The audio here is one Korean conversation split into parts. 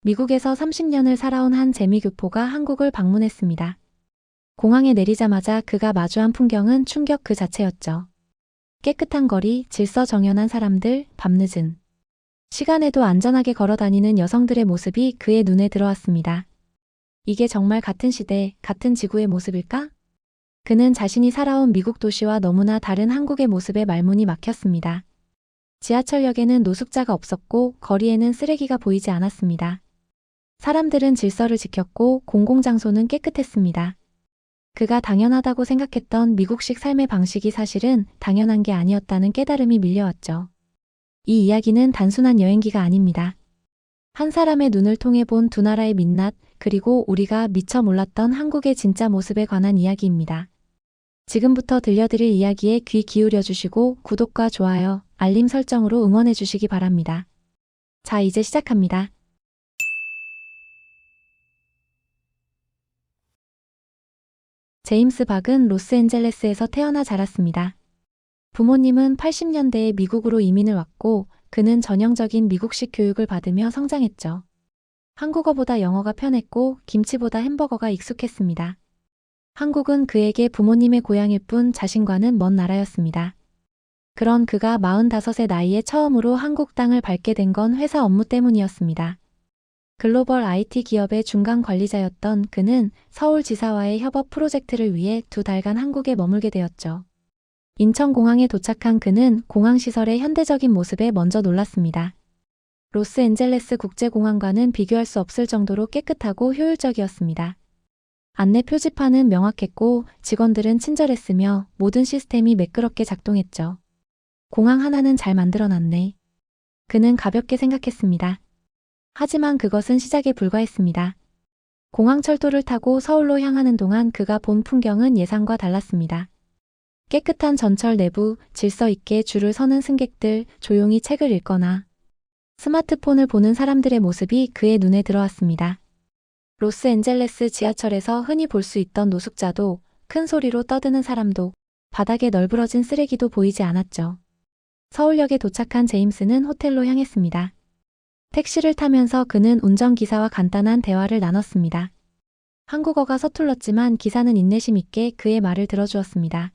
미국에서 30년을 살아온 한 재미교포가 한국을 방문했습니다. 공항에 내리자마자 그가 마주한 풍경은 충격 그 자체였죠. 깨끗한 거리, 질서정연한 사람들, 밤늦은 시간에도 안전하게 걸어다니는 여성들의 모습이 그의 눈에 들어왔습니다. 이게 정말 같은 시대, 같은 지구의 모습일까? 그는 자신이 살아온 미국 도시와 너무나 다른 한국의 모습에 말문이 막혔습니다. 지하철역에는 노숙자가 없었고 거리에는 쓰레기가 보이지 않았습니다. 사람들은 질서를 지켰고 공공장소는 깨끗했습니다. 그가 당연하다고 생각했던 미국식 삶의 방식이 사실은 당연한 게 아니었다는 깨달음이 밀려왔죠. 이 이야기는 단순한 여행기가 아닙니다. 한 사람의 눈을 통해 본 두 나라의 민낯, 그리고 우리가 미처 몰랐던 한국의 진짜 모습에 관한 이야기입니다. 지금부터 들려드릴 이야기에 귀 기울여 주시고 구독과 좋아요, 알림 설정으로 응원해 주시기 바랍니다. 자, 이제 시작합니다. 제임스 박은 로스앤젤레스에서 태어나 자랐습니다. 부모님은 80년대에 미국으로 이민을 왔고 그는 전형적인 미국식 교육을 받으며 성장했죠. 한국어보다 영어가 편했고 김치보다 햄버거가 익숙했습니다. 한국은 그에게 부모님의 고향일 뿐 자신과는 먼 나라였습니다. 그런 그가 45의 나이에 처음으로 한국 땅을 밟게 된 건 회사 업무 때문이었습니다. 글로벌 IT 기업의 중간 관리자였던 그는 서울지사와의 협업 프로젝트를 위해 2달간 한국에 머물게 되었죠. 인천공항에 도착한 그는 공항시설의 현대적인 모습에 먼저 놀랐습니다. 로스앤젤레스 국제공항과는 비교할 수 없을 정도로 깨끗하고 효율적이었습니다. 안내 표지판은 명확했고 직원들은 친절했으며 모든 시스템이 매끄럽게 작동했죠. 공항 하나는 잘 만들어놨네. 그는 가볍게 생각했습니다. 하지만 그것은 시작에 불과했습니다. 공항철도를 타고 서울로 향하는 동안 그가 본 풍경은 예상과 달랐습니다. 깨끗한 전철 내부, 질서 있게 줄을 서는 승객들, 조용히 책을 읽거나 스마트폰을 보는 사람들의 모습이 그의 눈에 들어왔습니다. 로스앤젤레스 지하철에서 흔히 볼 수 있던 노숙자도, 큰 소리로 떠드는 사람도, 바닥에 널브러진 쓰레기도 보이지 않았죠. 서울역에 도착한 제임스는 호텔로 향했습니다. 택시를 타면서 그는 운전기사와 간단한 대화를 나눴습니다. 한국어가 서툴렀지만 기사는 인내심 있게 그의 말을 들어주었습니다.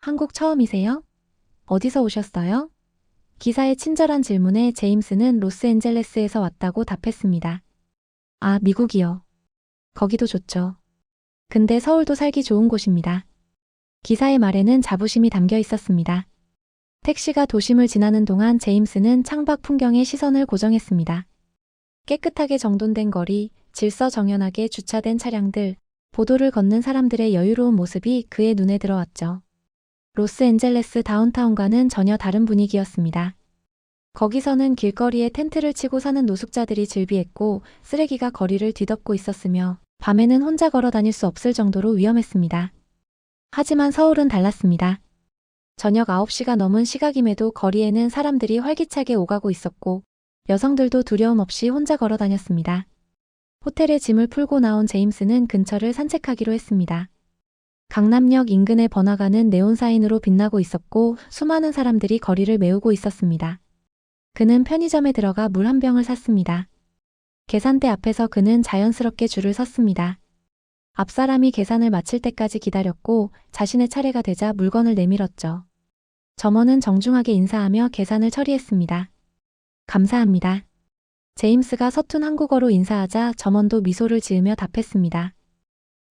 한국 처음이세요? 어디서 오셨어요? 기사의 친절한 질문에 제임스는 로스앤젤레스에서 왔다고 답했습니다. 아, 미국이요. 거기도 좋죠. 근데 서울도 살기 좋은 곳입니다. 기사의 말에는 자부심이 담겨 있었습니다. 택시가 도심을 지나는 동안 제임스는 창밖 풍경에 시선을 고정했습니다. 깨끗하게 정돈된 거리, 질서정연하게 주차된 차량들, 보도를 걷는 사람들의 여유로운 모습이 그의 눈에 들어왔죠. 로스앤젤레스 다운타운과는 전혀 다른 분위기였습니다. 거기서는 길거리에 텐트를 치고 사는 노숙자들이 즐비했고 쓰레기가 거리를 뒤덮고 있었으며 밤에는 혼자 걸어 다닐 수 없을 정도로 위험했습니다. 하지만 서울은 달랐습니다. 저녁 9시가 넘은 시각임에도 거리에는 사람들이 활기차게 오가고 있었고 여성들도 두려움 없이 혼자 걸어 다녔습니다. 호텔에 짐을 풀고 나온 제임스는 근처를 산책하기로 했습니다. 강남역 인근의 번화가는 네온사인으로 빛나고 있었고 수많은 사람들이 거리를 메우고 있었습니다. 그는 편의점에 들어가 물 한 병을 샀습니다. 계산대 앞에서 그는 자연스럽게 줄을 섰습니다. 앞사람이 계산을 마칠 때까지 기다렸고 자신의 차례가 되자 물건을 내밀었죠. 점원은 정중하게 인사하며 계산을 처리했습니다. 감사합니다. 제임스가 서툰 한국어로 인사하자 점원도 미소를 지으며 답했습니다.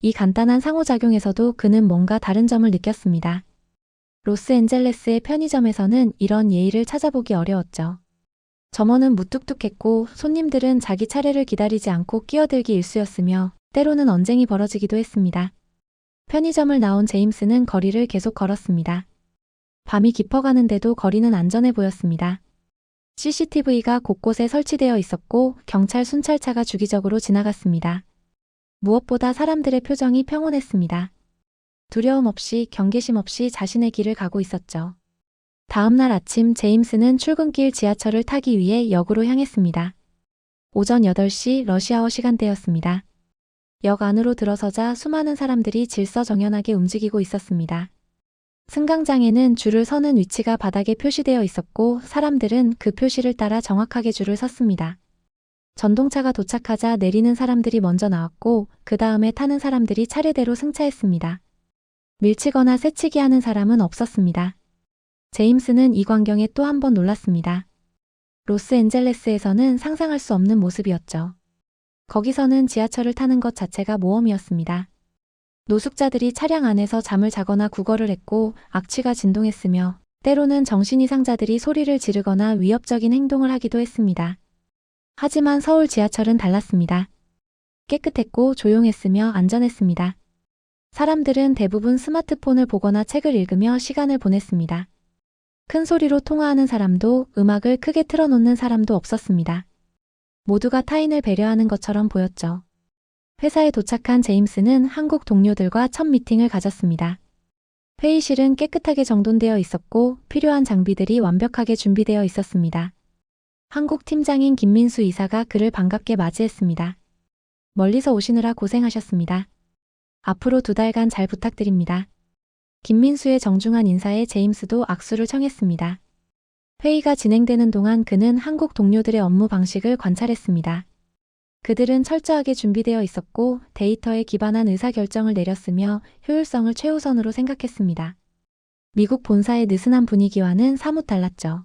이 간단한 상호작용에서도 그는 뭔가 다른 점을 느꼈습니다. 로스앤젤레스의 편의점에서는 이런 예의를 찾아보기 어려웠죠. 점원은 무뚝뚝했고 손님들은 자기 차례를 기다리지 않고 끼어들기 일쑤였으며 때로는 언쟁이 벌어지기도 했습니다. 편의점을 나온 제임스는 거리를 계속 걸었습니다. 밤이 깊어가는데도 거리는 안전해 보였습니다. CCTV가 곳곳에 설치되어 있었고 경찰 순찰차가 주기적으로 지나갔습니다. 무엇보다 사람들의 표정이 평온했습니다. 두려움 없이 경계심 없이 자신의 길을 가고 있었죠. 다음 날 아침 제임스는 출근길 지하철을 타기 위해 역으로 향했습니다. 오전 8시 러시아워 시간대였습니다. 역 안으로 들어서자 수많은 사람들이 질서정연하게 움직이고 있었습니다. 승강장에는 줄을 서는 위치가 바닥에 표시되어 있었고 사람들은 그 표시를 따라 정확하게 줄을 섰습니다. 전동차가 도착하자 내리는 사람들이 먼저 나왔고 그 다음에 타는 사람들이 차례대로 승차했습니다. 밀치거나 새치기 하는 사람은 없었습니다. 제임스는 이 광경에 또 한 번 놀랐습니다. 로스앤젤레스에서는 상상할 수 없는 모습이었죠. 거기서는 지하철을 타는 것 자체가 모험이었습니다. 노숙자들이 차량 안에서 잠을 자거나 구걸을 했고 악취가 진동했으며 때로는 정신이상자들이 소리를 지르거나 위협적인 행동을 하기도 했습니다. 하지만 서울 지하철은 달랐습니다. 깨끗했고 조용했으며 안전했습니다. 사람들은 대부분 스마트폰을 보거나 책을 읽으며 시간을 보냈습니다. 큰 소리로 통화하는 사람도 음악을 크게 틀어놓는 사람도 없었습니다. 모두가 타인을 배려하는 것처럼 보였죠. 회사에 도착한 제임스는 한국 동료들과 첫 미팅을 가졌습니다. 회의실은 깨끗하게 정돈되어 있었고 필요한 장비들이 완벽하게 준비되어 있었습니다. 한국 팀장인 김민수 이사가 그를 반갑게 맞이했습니다. 멀리서 오시느라 고생하셨습니다. 앞으로 2달간 잘 부탁드립니다. 김민수의 정중한 인사에 제임스도 악수를 청했습니다. 회의가 진행되는 동안 그는 한국 동료들의 업무 방식을 관찰했습니다. 그들은 철저하게 준비되어 있었고 데이터에 기반한 의사결정을 내렸으며 효율성을 최우선으로 생각했습니다. 미국 본사의 느슨한 분위기와는 사뭇 달랐죠.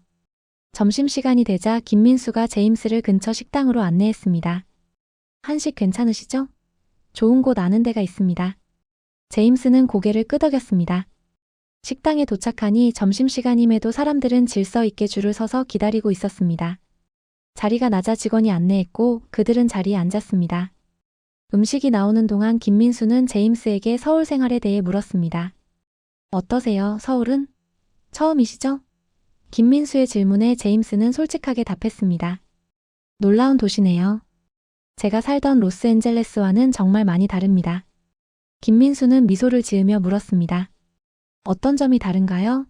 점심시간이 되자 김민수가 제임스를 근처 식당으로 안내했습니다. 한식 괜찮으시죠? 좋은 곳 아는 데가 있습니다. 제임스는 고개를 끄덕였습니다. 식당에 도착하니 점심시간임에도 사람들은 질서 있게 줄을 서서 기다리고 있었습니다. 자리가 낮아 직원이 안내했고 그들은 자리에 앉았습니다. 음식이 나오는 동안 김민수는 제임스에게 서울 생활에 대해 물었습니다. 어떠세요, 서울은? 처음이시죠? 김민수의 질문에 제임스는 솔직하게 답했습니다. 놀라운 도시네요. 제가 살던 로스앤젤레스와는 정말 많이 다릅니다. 김민수는 미소를 지으며 물었습니다. 어떤 점이 다른가요?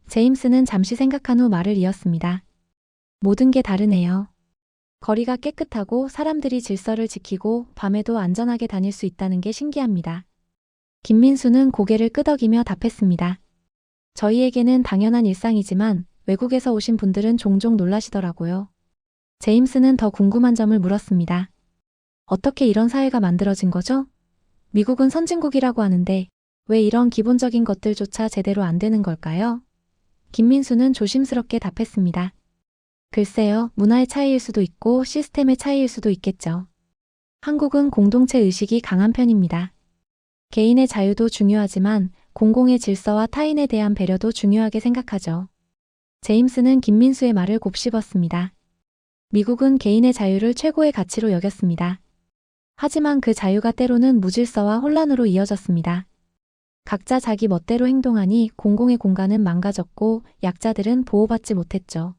제임스는 잠시 생각한 후 말을 이었습니다. 모든 게 다르네요. 거리가 깨끗하고 사람들이 질서를 지키고 밤에도 안전하게 다닐 수 있다는 게 신기합니다. 김민수는 고개를 끄덕이며 답했습니다. 저희에게는 당연한 일상이지만 외국에서 오신 분들은 종종 놀라시더라고요. 제임스는 더 궁금한 점을 물었습니다. 어떻게 이런 사회가 만들어진 거죠? 미국은 선진국이라고 하는데 왜 이런 기본적인 것들조차 제대로 안 되는 걸까요? 김민수는 조심스럽게 답했습니다. 글쎄요, 문화의 차이일 수도 있고 시스템의 차이일 수도 있겠죠. 한국은 공동체 의식이 강한 편입니다. 개인의 자유도 중요하지만 공공의 질서와 타인에 대한 배려도 중요하게 생각하죠. 제임스는 김민수의 말을 곱씹었습니다. 미국은 개인의 자유를 최고의 가치로 여겼습니다. 하지만 그 자유가 때로는 무질서와 혼란으로 이어졌습니다. 각자 자기 멋대로 행동하니 공공의 공간은 망가졌고 약자들은 보호받지 못했죠.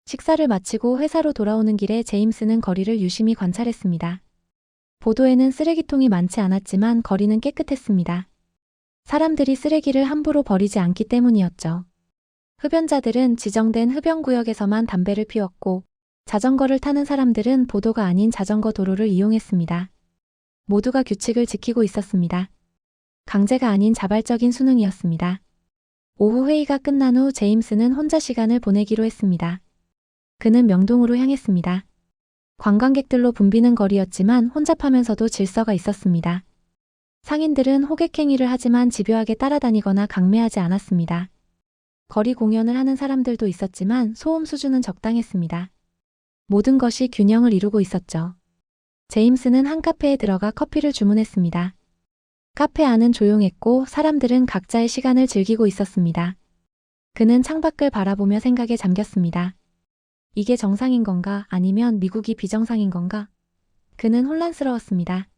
식사를 마치고 회사로 돌아오는 길에 제임스는 거리를 유심히 관찰했습니다. 보도에는 쓰레기통이 많지 않았지만 거리는 깨끗했습니다. 사람들이 쓰레기를 함부로 버리지 않기 때문이었죠. 흡연자들은 지정된 흡연구역에서만 담배를 피웠고 자전거를 타는 사람들은 보도가 아닌 자전거 도로를 이용했습니다. 모두가 규칙을 지키고 있었습니다. 강제가 아닌 자발적인 수능이었습니다. 오후 회의가 끝난 후 제임스는 혼자 시간을 보내기로 했습니다. 그는 명동으로 향했습니다. 관광객들로 붐비는 거리였지만 혼잡하면서도 질서가 있었습니다. 상인들은 호객행위를 하지만 집요하게 따라다니거나 강매하지 않았습니다. 거리 공연을 하는 사람들도 있었지만 소음 수준은 적당했습니다. 모든 것이 균형을 이루고 있었죠. 제임스는 한 카페에 들어가 커피를 주문했습니다. 카페 안은 조용했고 사람들은 각자의 시간을 즐기고 있었습니다. 그는 창밖을 바라보며 생각에 잠겼습니다. 이게 정상인 건가 아니면 미국이 비정상인 건가? 그는 혼란스러웠습니다.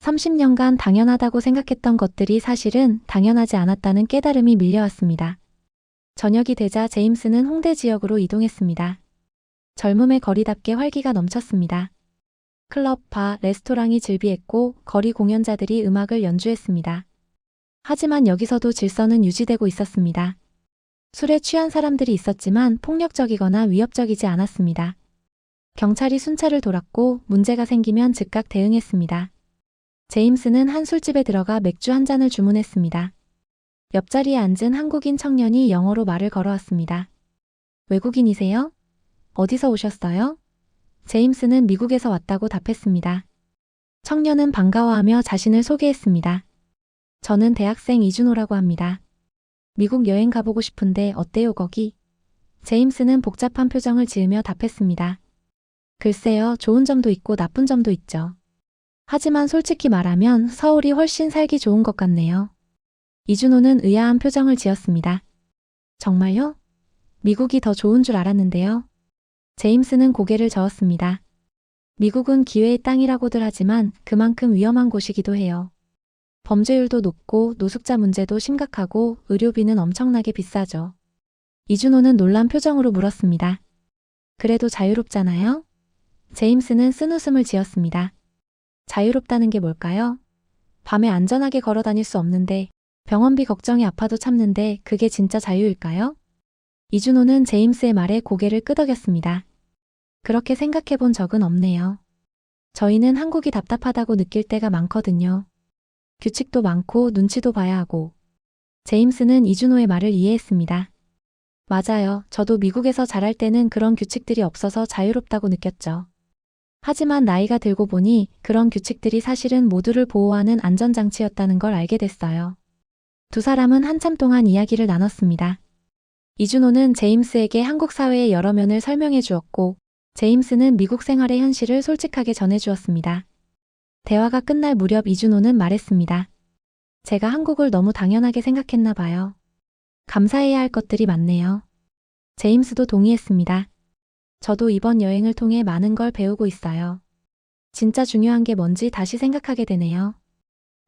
30년간 당연하다고 생각했던 것들이 사실은 당연하지 않았다는 깨달음이 밀려왔습니다. 저녁이 되자 제임스는 홍대 지역으로 이동했습니다. 젊음의 거리답게 활기가 넘쳤습니다. 클럽, 바, 레스토랑이 즐비했고 거리 공연자들이 음악을 연주했습니다. 하지만 여기서도 질서는 유지되고 있었습니다. 술에 취한 사람들이 있었지만 폭력적이거나 위협적이지 않았습니다. 경찰이 순찰을 돌았고 문제가 생기면 즉각 대응했습니다. 제임스는 한 술집에 들어가 맥주 한 잔을 주문했습니다. 옆자리에 앉은 한국인 청년이 영어로 말을 걸어왔습니다. 외국인이세요? 어디서 오셨어요? 제임스는 미국에서 왔다고 답했습니다. 청년은 반가워하며 자신을 소개했습니다. 저는 대학생 이준호라고 합니다. 미국 여행 가보고 싶은데 어때요 거기? 제임스는 복잡한 표정을 지으며 답했습니다. 글쎄요, 좋은 점도 있고 나쁜 점도 있죠. 하지만 솔직히 말하면 서울이 훨씬 살기 좋은 것 같네요. 이준호는 의아한 표정을 지었습니다. 정말요? 미국이 더 좋은 줄 알았는데요. 제임스는 고개를 저었습니다. 미국은 기회의 땅이라고들 하지만 그만큼 위험한 곳이기도 해요. 범죄율도 높고 노숙자 문제도 심각하고 의료비는 엄청나게 비싸죠. 이준호는 놀란 표정으로 물었습니다. 그래도 자유롭잖아요? 제임스는 쓴웃음을 지었습니다. 자유롭다는 게 뭘까요? 밤에 안전하게 걸어 다닐 수 없는데 병원비 걱정이 아파도 참는데 그게 진짜 자유일까요? 이준호는 제임스의 말에 고개를 끄덕였습니다. 그렇게 생각해 본 적은 없네요. 저희는 한국이 답답하다고 느낄 때가 많거든요. 규칙도 많고 눈치도 봐야 하고. 제임스는 이준호의 말을 이해했습니다. 맞아요. 저도 미국에서 자랄 때는 그런 규칙들이 없어서 자유롭다고 느꼈죠. 하지만 나이가 들고 보니 그런 규칙들이 사실은 모두를 보호하는 안전장치였다는 걸 알게 됐어요. 두 사람은 한참 동안 이야기를 나눴습니다. 이준호는 제임스에게 한국 사회의 여러 면을 설명해 주었고, 제임스는 미국 생활의 현실을 솔직하게 전해 주었습니다. 대화가 끝날 무렵 이준호는 말했습니다. 제가 한국을 너무 당연하게 생각했나 봐요. 감사해야 할 것들이 많네요. 제임스도 동의했습니다. 저도 이번 여행을 통해 많은 걸 배우고 있어요. 진짜 중요한 게 뭔지 다시 생각하게 되네요.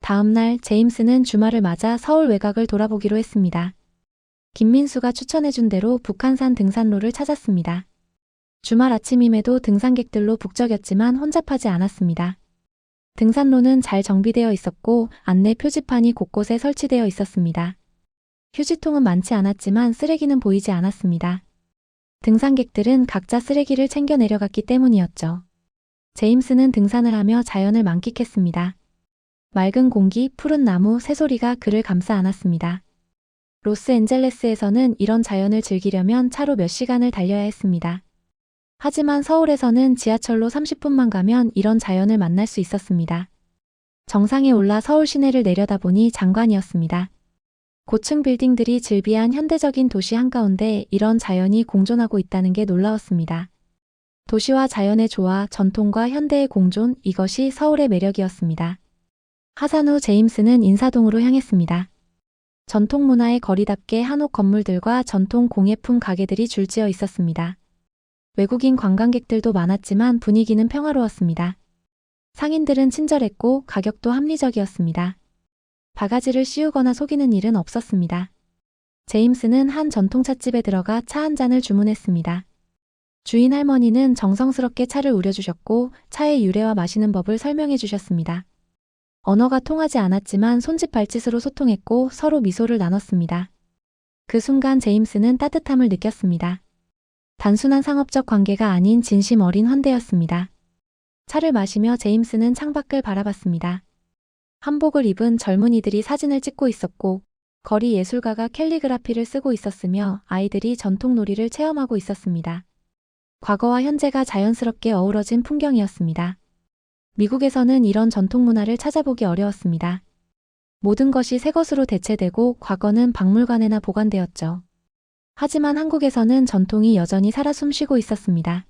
다음 날 제임스는 주말을 맞아 서울 외곽을 돌아보기로 했습니다. 김민수가 추천해준 대로 북한산 등산로를 찾았습니다. 주말 아침임에도 등산객들로 북적였지만 혼잡하지 않았습니다. 등산로는 잘 정비되어 있었고 안내 표지판이 곳곳에 설치되어 있었습니다. 휴지통은 많지 않았지만 쓰레기는 보이지 않았습니다. 등산객들은 각자 쓰레기를 챙겨 내려갔기 때문이었죠. 제임스는 등산을 하며 자연을 만끽했습니다. 맑은 공기, 푸른 나무, 새소리가 그를 감싸 안았습니다. 로스앤젤레스에서는 이런 자연을 즐기려면 차로 몇 시간을 달려야 했습니다. 하지만 서울에서는 지하철로 30분만 가면 이런 자연을 만날 수 있었습니다. 정상에 올라 서울 시내를 내려다보니 장관이었습니다. 고층 빌딩들이 즐비한 현대적인 도시 한가운데 이런 자연이 공존하고 있다는 게 놀라웠습니다. 도시와 자연의 조화, 전통과 현대의 공존, 이것이 서울의 매력이었습니다. 하산 후 제임스는 인사동으로 향했습니다. 전통 문화의 거리답게 한옥 건물들과 전통 공예품 가게들이 줄지어 있었습니다. 외국인 관광객들도 많았지만 분위기는 평화로웠습니다. 상인들은 친절했고 가격도 합리적이었습니다. 바가지를 씌우거나 속이는 일은 없었습니다. 제임스는 한 전통찻집에 들어가 차 한 잔을 주문했습니다. 주인 할머니는 정성스럽게 차를 우려주셨고 차의 유래와 마시는 법을 설명해 주셨습니다. 언어가 통하지 않았지만 손짓 발짓으로 소통했고 서로 미소를 나눴습니다. 그 순간 제임스는 따뜻함을 느꼈습니다. 단순한 상업적 관계가 아닌 진심 어린 환대였습니다. 차를 마시며 제임스는 창밖을 바라봤습니다. 한복을 입은 젊은이들이 사진을 찍고 있었고 거리 예술가가 캘리그라피를 쓰고 있었으며 아이들이 전통 놀이를 체험하고 있었습니다. 과거와 현재가 자연스럽게 어우러진 풍경이었습니다. 미국에서는 이런 전통 문화를 찾아보기 어려웠습니다. 모든 것이 새 것으로 대체되고 과거는 박물관에나 보관되었죠. 하지만 한국에서는 전통이 여전히 살아 숨쉬고 있었습니다.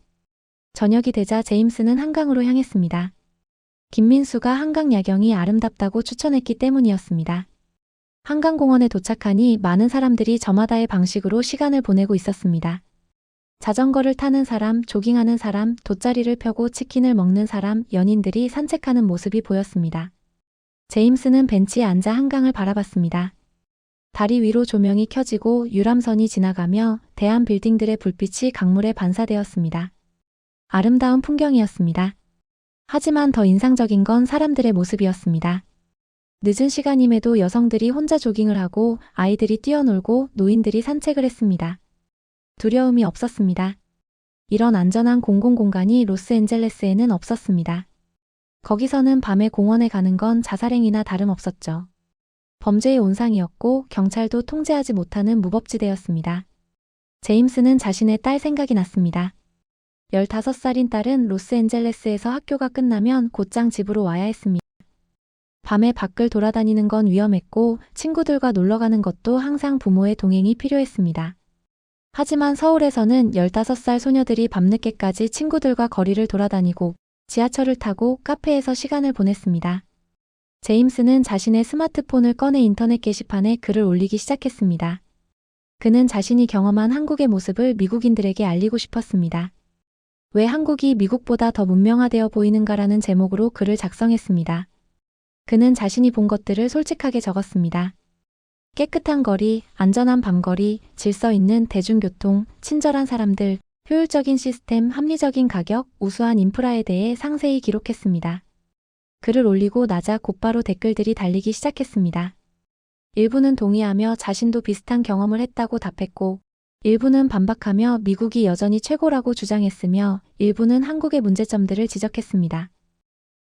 저녁이 되자 제임스는 한강으로 향했습니다. 김민수가 한강 야경이 아름답다고 추천했기 때문이었습니다. 한강공원에 도착하니 많은 사람들이 저마다의 방식으로 시간을 보내고 있었습니다. 자전거를 타는 사람, 조깅하는 사람, 돗자리를 펴고 치킨을 먹는 사람, 연인들이 산책하는 모습이 보였습니다. 제임스는 벤치에 앉아 한강을 바라봤습니다. 다리 위로 조명이 켜지고 유람선이 지나가며 대한 빌딩들의 불빛이 강물에 반사되었습니다. 아름다운 풍경이었습니다. 하지만 더 인상적인 건 사람들의 모습이었습니다. 늦은 시간임에도 여성들이 혼자 조깅을 하고 아이들이 뛰어놀고 노인들이 산책을 했습니다. 두려움이 없었습니다. 이런 안전한 공공공간이 로스앤젤레스에는 없었습니다. 거기서는 밤에 공원에 가는 건 자살행위나 다름없었죠. 범죄의 온상이었고 경찰도 통제하지 못하는 무법지대였습니다. 제임스는 자신의 딸 생각이 났습니다. 15살인 딸은 로스앤젤레스에서 학교가 끝나면 곧장 집으로 와야 했습니다. 밤에 밖을 돌아다니는 건 위험했고 친구들과 놀러 가는 것도 항상 부모의 동행이 필요했습니다. 하지만 서울에서는 15살 소녀들이 밤늦게까지 친구들과 거리를 돌아다니고 지하철을 타고 카페에서 시간을 보냈습니다. 제임스는 자신의 스마트폰을 꺼내 인터넷 게시판에 글을 올리기 시작했습니다. 그는 자신이 경험한 한국의 모습을 미국인들에게 알리고 싶었습니다. 왜 한국이 미국보다 더 문명화되어 보이는가라는 제목으로 글을 작성했습니다. 그는 자신이 본 것들을 솔직하게 적었습니다. 깨끗한 거리, 안전한 밤거리, 질서 있는 대중교통, 친절한 사람들, 효율적인 시스템, 합리적인 가격, 우수한 인프라에 대해 상세히 기록했습니다. 글을 올리고 나자 곧바로 댓글들이 달리기 시작했습니다. 일부는 동의하며 자신도 비슷한 경험을 했다고 답했고, 일부는 반박하며 미국이 여전히 최고라고 주장했으며, 일부는 한국의 문제점들을 지적했습니다.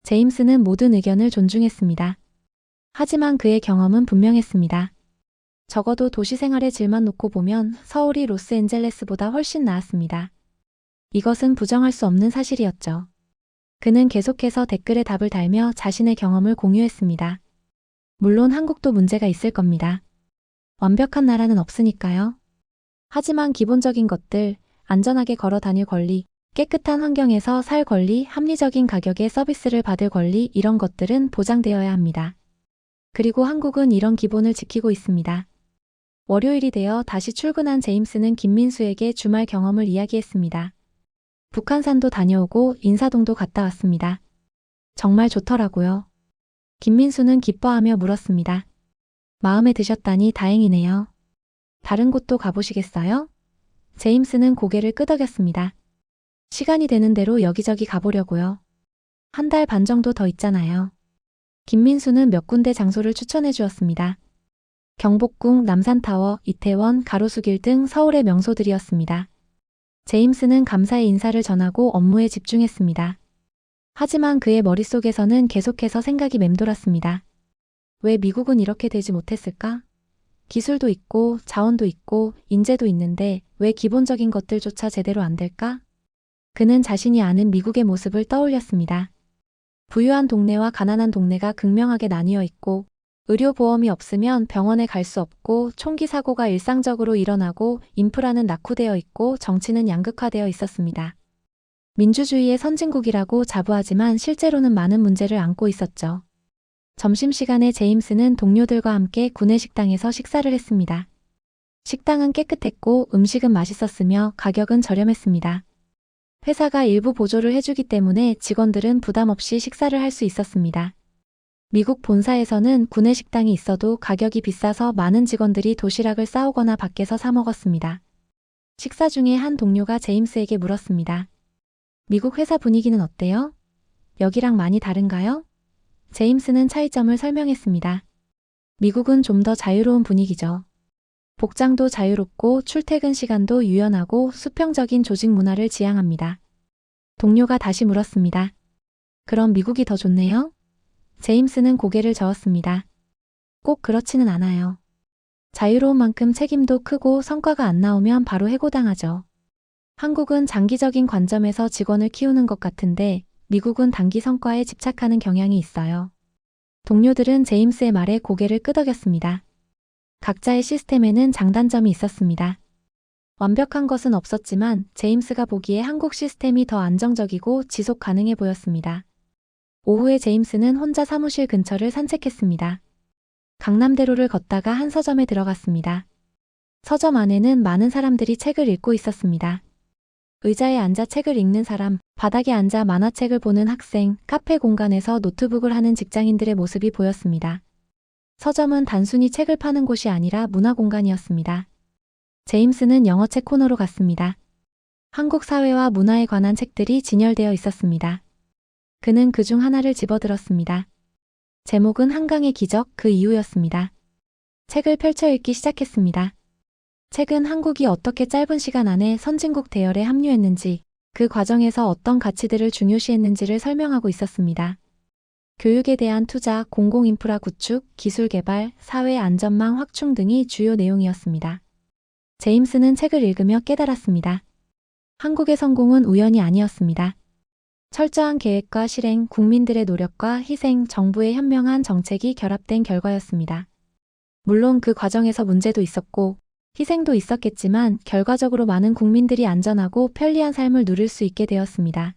제임스는 모든 의견을 존중했습니다. 하지만 그의 경험은 분명했습니다. 적어도 도시 생활의 질만 놓고 보면 서울이 로스앤젤레스보다 훨씬 나았습니다. 이것은 부정할 수 없는 사실이었죠. 그는 계속해서 댓글에 답을 달며 자신의 경험을 공유했습니다. 물론 한국도 문제가 있을 겁니다. 완벽한 나라는 없으니까요. 하지만 기본적인 것들, 안전하게 걸어 다닐 권리, 깨끗한 환경에서 살 권리, 합리적인 가격에 서비스를 받을 권리, 이런 것들은 보장되어야 합니다. 그리고 한국은 이런 기본을 지키고 있습니다. 월요일이 되어 다시 출근한 제임스는 김민수에게 주말 경험을 이야기했습니다. 북한산도 다녀오고 인사동도 갔다 왔습니다. 정말 좋더라고요. 김민수는 기뻐하며 물었습니다. 마음에 드셨다니 다행이네요. 다른 곳도 가보시겠어요? 제임스는 고개를 끄덕였습니다. 시간이 되는 대로 여기저기 가보려고요. 1달 반 정도 더 있잖아요. 김민수는 몇 군데 장소를 추천해 주었습니다. 경복궁, 남산타워, 이태원, 가로수길 등 서울의 명소들이었습니다. 제임스는 감사의 인사를 전하고 업무에 집중했습니다. 하지만 그의 머릿속에서는 계속해서 생각이 맴돌았습니다. 왜 미국은 이렇게 되지 못했을까? 기술도 있고 자원도 있고 인재도 있는데 왜 기본적인 것들조차 제대로 안 될까? 그는 자신이 아는 미국의 모습을 떠올렸습니다. 부유한 동네와 가난한 동네가 극명하게 나뉘어 있고 의료보험이 없으면 병원에 갈 수 없고 총기 사고가 일상적으로 일어나고 인프라는 낙후되어 있고 정치는 양극화되어 있었습니다. 민주주의의 선진국이라고 자부하지만 실제로는 많은 문제를 안고 있었죠. 점심시간에 제임스는 동료들과 함께 구내식당에서 식사를 했습니다. 식당은 깨끗했고 음식은 맛있었으며 가격은 저렴했습니다. 회사가 일부 보조를 해주기 때문에 직원들은 부담 없이 식사를 할 수 있었습니다. 미국 본사에서는 구내식당이 있어도 가격이 비싸서 많은 직원들이 도시락을 싸오거나 밖에서 사 먹었습니다. 식사 중에 한 동료가 제임스에게 물었습니다. 미국 회사 분위기는 어때요? 여기랑 많이 다른가요? 제임스는 차이점을 설명했습니다. 미국은 좀 더 자유로운 분위기죠. 복장도 자유롭고 출퇴근 시간도 유연하고 수평적인 조직 문화를 지향합니다. 동료가 다시 물었습니다. 그럼 미국이 더 좋네요? 제임스는 고개를 저었습니다. 꼭 그렇지는 않아요. 자유로운 만큼 책임도 크고 성과가 안 나오면 바로 해고당하죠. 한국은 장기적인 관점에서 직원을 키우는 것 같은데 미국은 단기 성과에 집착하는 경향이 있어요. 동료들은 제임스의 말에 고개를 끄덕였습니다. 각자의 시스템에는 장단점이 있었습니다. 완벽한 것은 없었지만 제임스가 보기에 한국 시스템이 더 안정적이고 지속 가능해 보였습니다. 오후에 제임스는 혼자 사무실 근처를 산책했습니다. 강남대로를 걷다가 한 서점에 들어갔습니다. 서점 안에는 많은 사람들이 책을 읽고 있었습니다. 의자에 앉아 책을 읽는 사람, 바닥에 앉아 만화책을 보는 학생, 카페 공간에서 노트북을 하는 직장인들의 모습이 보였습니다. 서점은 단순히 책을 파는 곳이 아니라 문화 공간이었습니다. 제임스는 영어책 코너로 갔습니다. 한국 사회와 문화에 관한 책들이 진열되어 있었습니다. 그는 그중 하나를 집어들었습니다. 제목은 한강의 기적, 그 이유였습니다. 책을 펼쳐 읽기 시작했습니다. 책은 한국이 어떻게 짧은 시간 안에 선진국 대열에 합류했는지, 그 과정에서 어떤 가치들을 중요시했는지를 설명하고 있었습니다. 교육에 대한 투자, 공공인프라 구축, 기술 개발, 사회 안전망 확충 등이 주요 내용이었습니다. 제임스는 책을 읽으며 깨달았습니다. 한국의 성공은 우연이 아니었습니다. 철저한 계획과 실행, 국민들의 노력과 희생, 정부의 현명한 정책이 결합된 결과였습니다. 물론 그 과정에서 문제도 있었고 희생도 있었겠지만 결과적으로 많은 국민들이 안전하고 편리한 삶을 누릴 수 있게 되었습니다.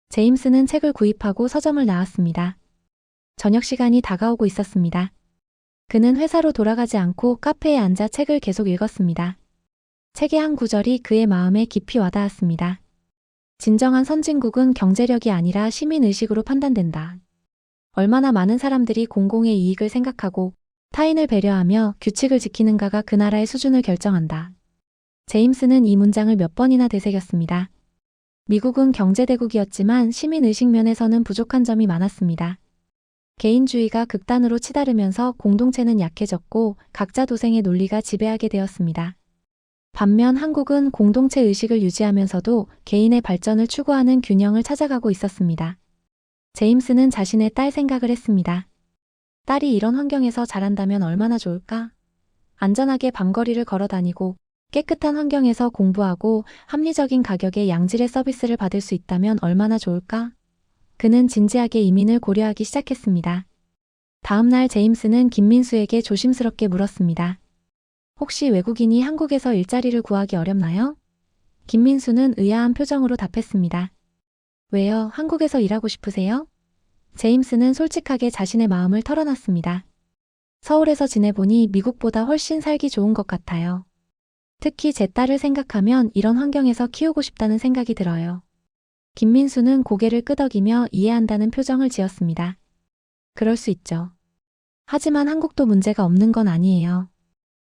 제임스는 책을 구입하고 서점을 나왔습니다. 저녁 시간이 다가오고 있었습니다. 그는 회사로 돌아가지 않고 카페에 앉아 책을 계속 읽었습니다. 책의 한 구절이 그의 마음에 깊이 와닿았습니다. 진정한 선진국은 경제력이 아니라 시민의식으로 판단된다. 얼마나 많은 사람들이 공공의 이익을 생각하고 타인을 배려하며 규칙을 지키는가가 그 나라의 수준을 결정한다. 제임스는 이 문장을 몇 번이나 되새겼습니다. 미국은 경제대국이었지만 시민의식 면에서는 부족한 점이 많았습니다. 개인주의가 극단으로 치달으면서 공동체는 약해졌고 각자 도생의 논리가 지배하게 되었습니다. 반면 한국은 공동체 의식을 유지하면서도 개인의 발전을 추구하는 균형을 찾아가고 있었습니다. 제임스는 자신의 딸 생각을 했습니다. 딸이 이런 환경에서 자란다면 얼마나 좋을까? 안전하게 밤거리를 걸어 다니고 깨끗한 환경에서 공부하고 합리적인 가격에 양질의 서비스를 받을 수 있다면 얼마나 좋을까? 그는 진지하게 이민을 고려하기 시작했습니다. 다음 날 제임스는 김민수에게 조심스럽게 물었습니다. 혹시 외국인이 한국에서 일자리를 구하기 어렵나요? 김민수는 의아한 표정으로 답했습니다. 왜요? 한국에서 일하고 싶으세요? 제임스는 솔직하게 자신의 마음을 털어놨습니다. 서울에서 지내보니 미국보다 훨씬 살기 좋은 것 같아요. 특히 제 딸을 생각하면 이런 환경에서 키우고 싶다는 생각이 들어요. 김민수는 고개를 끄덕이며 이해한다는 표정을 지었습니다. 그럴 수 있죠. 하지만 한국도 문제가 없는 건 아니에요.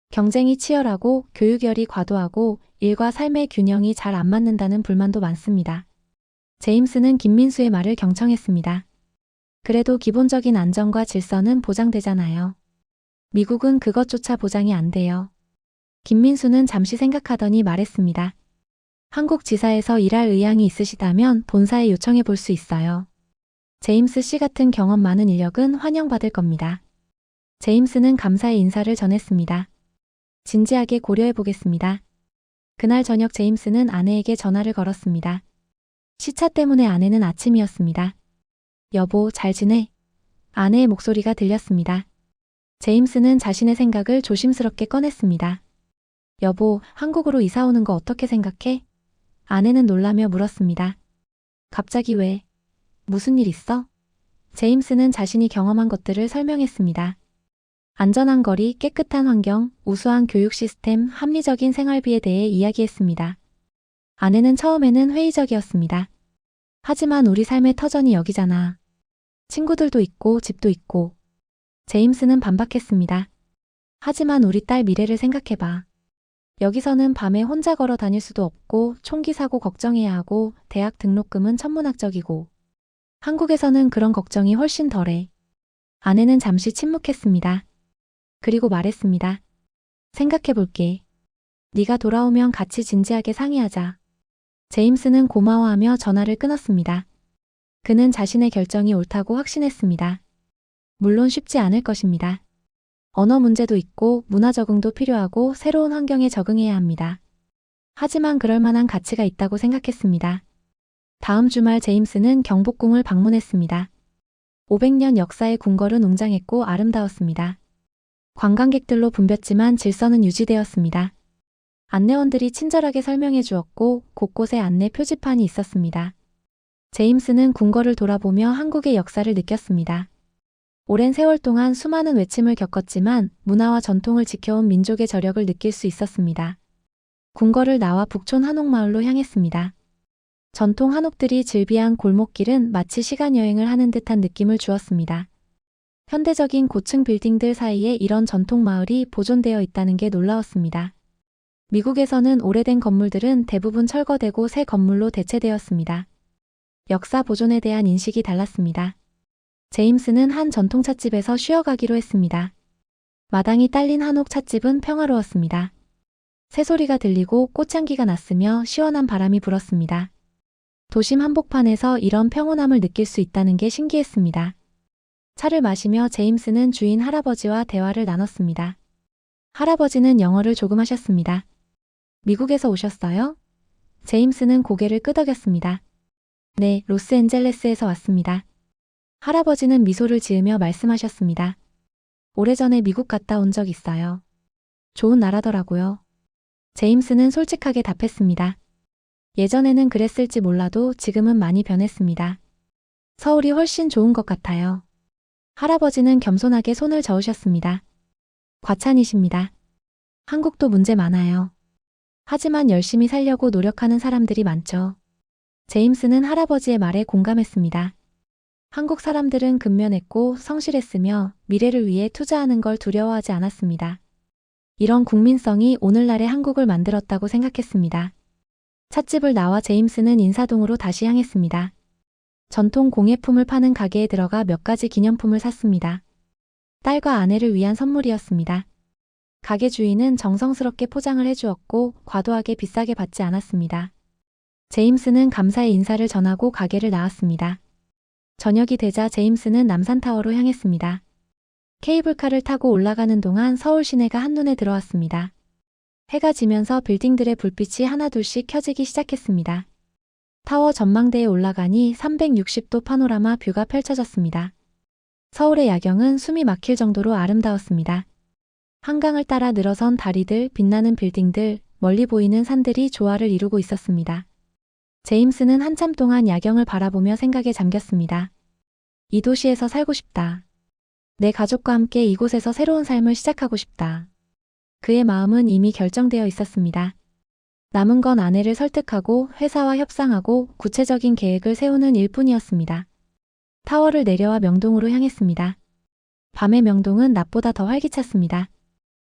경쟁이 치열하고 교육열이 과도하고 일과 삶의 균형이 잘 안 맞는다는 불만도 많습니다. 제임스는 김민수의 말을 경청했습니다. 그래도 기본적인 안전과 질서는 보장되잖아요. 미국은 그것조차 보장이 안 돼요. 김민수는 잠시 생각하더니 말했습니다. 한국 지사에서 일할 의향이 있으시다면 본사에 요청해 볼 수 있어요. 제임스 씨 같은 경험 많은 인력은 환영받을 겁니다. 제임스는 감사의 인사를 전했습니다. 진지하게 고려해 보겠습니다. 그날 저녁 제임스는 아내에게 전화를 걸었습니다. 시차 때문에 아내는 아침이었습니다. 여보, 잘 지내? 아내의 목소리가 들렸습니다. 제임스는 자신의 생각을 조심스럽게 꺼냈습니다. 여보, 한국으로 이사 오는 거 어떻게 생각해? 아내는 놀라며 물었습니다. 갑자기 왜? 무슨 일 있어? 제임스는 자신이 경험한 것들을 설명했습니다. 안전한 거리, 깨끗한 환경, 우수한 교육 시스템, 합리적인 생활비에 대해 이야기했습니다. 아내는 처음에는 회의적이었습니다. 하지만 우리 삶의 터전이 여기잖아. 친구들도 있고 집도 있고. 제임스는 반박했습니다. 하지만 우리 딸 미래를 생각해봐. 여기서는 밤에 혼자 걸어 다닐 수도 없고 총기 사고 걱정해야 하고 대학 등록금은 천문학적이고. 한국에서는 그런 걱정이 훨씬 덜해. 아내는 잠시 침묵했습니다. 그리고 말했습니다. 생각해볼게. 네가 돌아오면 같이 진지하게 상의하자. 제임스는 고마워하며 전화를 끊었습니다. 그는 자신의 결정이 옳다고 확신했습니다. 물론 쉽지 않을 것입니다. 언어 문제도 있고 문화 적응도 필요하고 새로운 환경에 적응해야 합니다. 하지만 그럴 만한 가치가 있다고 생각했습니다. 다음 주말 제임스는 경복궁을 방문했습니다. 500년 역사의 궁궐은 웅장했고 아름다웠습니다. 관광객들로 붐볐지만 질서는 유지되었습니다. 안내원들이 친절하게 설명해 주었고 곳곳에 안내 표지판이 있었습니다. 제임스는 궁궐을 돌아보며 한국의 역사를 느꼈습니다. 오랜 세월 동안 수많은 외침을 겪었지만 문화와 전통을 지켜온 민족의 저력을 느낄 수 있었습니다. 궁궐을 나와 북촌 한옥마을로 향했습니다. 전통 한옥들이 즐비한 골목길은 마치 시간여행을 하는 듯한 느낌을 주었습니다. 현대적인 고층 빌딩들 사이에 이런 전통 마을이 보존되어 있다는 게 놀라웠습니다. 미국에서는 오래된 건물들은 대부분 철거되고 새 건물로 대체되었습니다. 역사 보존에 대한 인식이 달랐습니다. 제임스는 한 전통 찻집에서 쉬어가기로 했습니다. 마당이 딸린 한옥 찻집은 평화로웠습니다. 새소리가 들리고 꽃향기가 났으며 시원한 바람이 불었습니다. 도심 한복판에서 이런 평온함을 느낄 수 있다는 게 신기했습니다. 차를 마시며 제임스는 주인 할아버지와 대화를 나눴습니다. 할아버지는 영어를 조금 하셨습니다. 미국에서 오셨어요? 제임스는 고개를 끄덕였습니다. 네, 로스앤젤레스에서 왔습니다. 할아버지는 미소를 지으며 말씀하셨습니다. 오래전에 미국 갔다 온 적 있어요. 좋은 나라더라고요. 제임스는 솔직하게 답했습니다. 예전에는 그랬을지 몰라도 지금은 많이 변했습니다. 서울이 훨씬 좋은 것 같아요. 할아버지는 겸손하게 손을 저으셨습니다. 과찬이십니다. 한국도 문제 많아요. 하지만 열심히 살려고 노력하는 사람들이 많죠. 제임스는 할아버지의 말에 공감했습니다. 한국 사람들은 근면했고 성실했으며 미래를 위해 투자하는 걸 두려워하지 않았습니다. 이런 국민성이 오늘날의 한국을 만들었다고 생각했습니다. 찻집을 나와 제임스는 인사동으로 다시 향했습니다. 전통 공예품을 파는 가게에 들어가 몇 가지 기념품을 샀습니다. 딸과 아내를 위한 선물이었습니다. 가게 주인은 정성스럽게 포장을 해주었고 과도하게 비싸게 받지 않았습니다. 제임스는 감사의 인사를 전하고 가게를 나왔습니다. 저녁이 되자 제임스는 남산타워로 향했습니다. 케이블카를 타고 올라가는 동안 서울 시내가 한눈에 들어왔습니다. 해가 지면서 빌딩들의 불빛이 하나둘씩 켜지기 시작했습니다. 타워 전망대에 올라가니 360도 파노라마 뷰가 펼쳐졌습니다. 서울의 야경은 숨이 막힐 정도로 아름다웠습니다. 한강을 따라 늘어선 다리들, 빛나는 빌딩들, 멀리 보이는 산들이 조화를 이루고 있었습니다. 제임스는 한참 동안 야경을 바라보며 생각에 잠겼습니다. 이 도시에서 살고 싶다. 내 가족과 함께 이곳에서 새로운 삶을 시작하고 싶다. 그의 마음은 이미 결정되어 있었습니다. 남은 건 아내를 설득하고 회사와 협상하고 구체적인 계획을 세우는 일뿐이었습니다. 타워를 내려와 명동으로 향했습니다. 밤의 명동은 낮보다 더 활기찼습니다.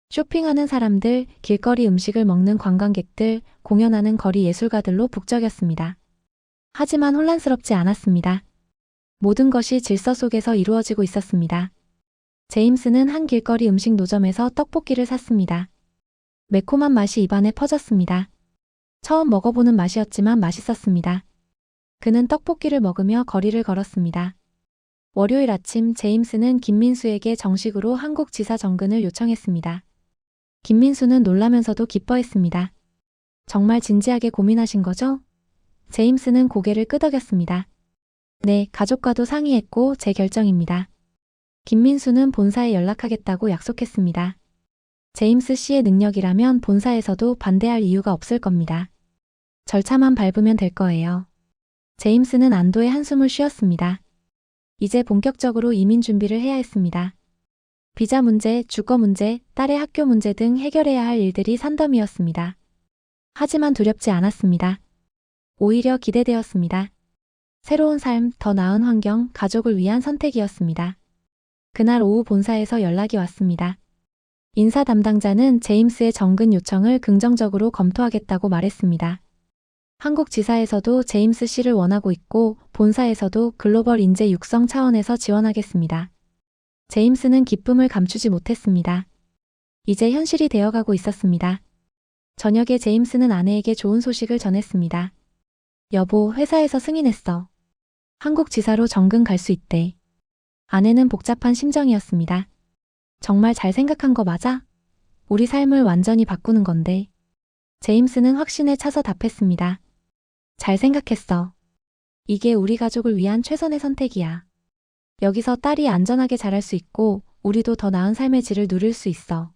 쇼핑하는 사람들, 길거리 음식을 먹는 관광객들, 공연하는 거리 예술가들로 북적였습니다. 하지만 혼란스럽지 않았습니다. 모든 것이 질서 속에서 이루어지고 있었습니다. 제임스는 한 길거리 음식 노점에서 떡볶이를 샀습니다. 매콤한 맛이 입안에 퍼졌습니다. 처음 먹어보는 맛이었지만 맛있었습니다. 그는 떡볶이를 먹으며 거리를 걸었습니다. 월요일 아침 제임스는 김민수에게 정식으로 한국 지사 정근을 요청했습니다. 김민수는 놀라면서도 기뻐했습니다. 정말 진지하게 고민하신 거죠? 제임스는 고개를 끄덕였습니다. 네, 가족과도 상의했고 제 결정입니다. 김민수는 본사에 연락하겠다고 약속했습니다. 제임스 씨의 능력이라면 본사에서도 반대할 이유가 없을 겁니다. 절차만 밟으면 될 거예요. 제임스는 안도의 한숨을 쉬었습니다. 이제 본격적으로 이민 준비를 해야 했습니다. 비자 문제, 주거 문제, 딸의 학교 문제 등 해결해야 할 일들이 산더미였습니다. 하지만 두렵지 않았습니다. 오히려 기대되었습니다. 새로운 삶, 더 나은 환경, 가족을 위한 선택이었습니다. 그날 오후 본사에서 연락이 왔습니다. 인사 담당자는 제임스의 정근 요청을 긍정적으로 검토하겠다고 말했습니다. 한국 지사에서도 제임스 씨를 원하고 있고 본사에서도 글로벌 인재 육성 차원에서 지원하겠습니다. 제임스는 기쁨을 감추지 못했습니다. 이제 현실이 되어가고 있었습니다. 저녁에 제임스는 아내에게 좋은 소식을 전했습니다. 여보, 회사에서 승인했어. 한국 지사로 정근 갈 수 있대. 아내는 복잡한 심정이었습니다. 정말 잘 생각한 거 맞아? 우리 삶을 완전히 바꾸는 건데. 제임스는 확신에 차서 답했습니다. 잘 생각했어. 이게 우리 가족을 위한 최선의 선택이야. 여기서 딸이 안전하게 자랄 수 있고 우리도 더 나은 삶의 질을 누릴 수 있어.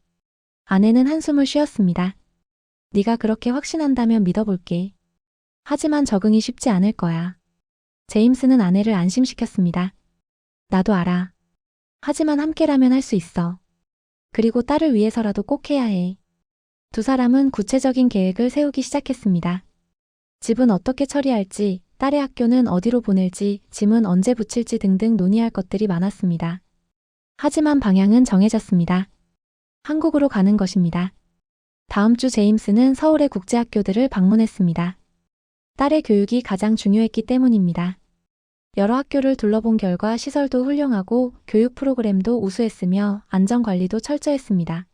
아내는 한숨을 쉬었습니다. 네가 그렇게 확신한다면 믿어볼게. 하지만 적응이 쉽지 않을 거야. 제임스는 아내를 안심시켰습니다. 나도 알아. 하지만 함께라면 할 수 있어. 그리고 딸을 위해서라도 꼭 해야 해. 두 사람은 구체적인 계획을 세우기 시작했습니다. 집은 어떻게 처리할지, 딸의 학교는 어디로 보낼지, 짐은 언제 붙일지 등등 논의할 것들이 많았습니다. 하지만 방향은 정해졌습니다. 한국으로 가는 것입니다. 다음 주 제임스는 서울의 국제학교들을 방문했습니다. 딸의 교육이 가장 중요했기 때문입니다. 여러 학교를 둘러본 결과 시설도 훌륭하고 교육 프로그램도 우수했으며 안전관리도 철저했습니다.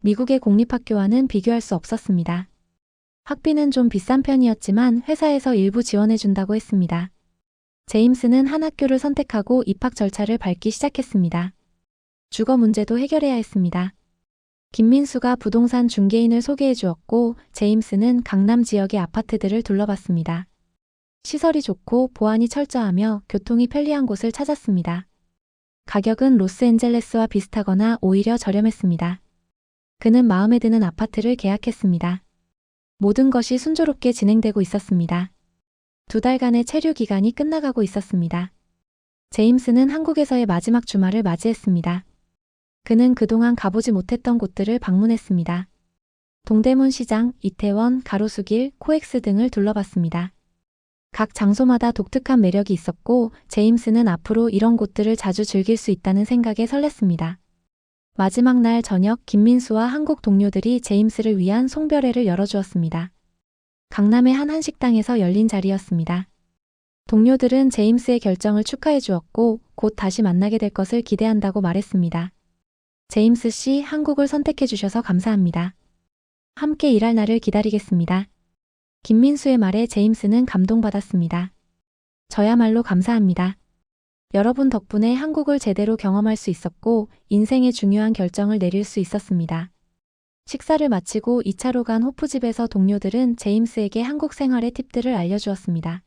미국의 공립학교와는 비교할 수 없었습니다. 학비는 좀 비싼 편이었지만 회사에서 일부 지원해준다고 했습니다. 제임스는 한 학교를 선택하고 입학 절차를 밟기 시작했습니다. 주거 문제도 해결해야 했습니다. 김민수가 부동산 중개인을 소개해 주었고 제임스는 강남 지역의 아파트들을 둘러봤습니다. 시설이 좋고 보안이 철저하며 교통이 편리한 곳을 찾았습니다. 가격은 로스앤젤레스와 비슷하거나 오히려 저렴했습니다. 그는 마음에 드는 아파트를 계약했습니다. 모든 것이 순조롭게 진행되고 있었습니다. 2달간의 체류 기간이 끝나가고 있었습니다. 제임스는 한국에서의 마지막 주말을 맞이했습니다. 그는 그동안 가보지 못했던 곳들을 방문했습니다. 동대문 시장, 이태원, 가로수길, 코엑스 등을 둘러봤습니다. 각 장소마다 독특한 매력이 있었고 제임스는 앞으로 이런 곳들을 자주 즐길 수 있다는 생각에 설렜습니다. 마지막 날 저녁 김민수와 한국 동료들이 제임스를 위한 송별회를 열어주었습니다. 강남의 한 한식당에서 열린 자리였습니다. 동료들은 제임스의 결정을 축하해 주었고 곧 다시 만나게 될 것을 기대한다고 말했습니다. 제임스 씨, 한국을 선택해 주셔서 감사합니다. 함께 일할 날을 기다리겠습니다. 김민수의 말에 제임스는 감동받았습니다. 저야말로 감사합니다. 여러분 덕분에 한국을 제대로 경험할 수 있었고 인생의 중요한 결정을 내릴 수 있었습니다. 식사를 마치고 2차로 간 호프집에서 동료들은 제임스에게 한국 생활의 팁들을 알려주었습니다.